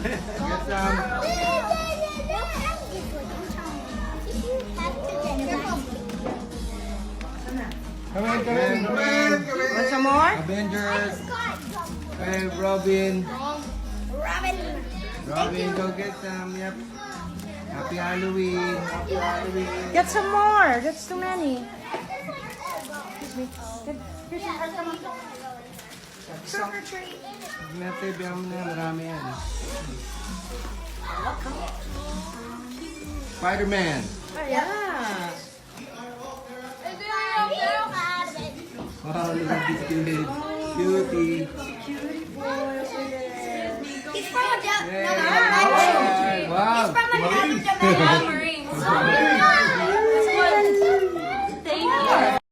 Get some. Come in, come in, come in. Want some more? Avengers. Hey, Robin. Robin, go get some. Yep. Happy Halloween. Happy Halloween. Get some more. That's too many. Excuse me. Here's some. Trick or treat. Natin, biyam na. Marami yan. Spider-Man. Yeah. Wow, look at this kid. Cutie. He's from a Wow. Marine.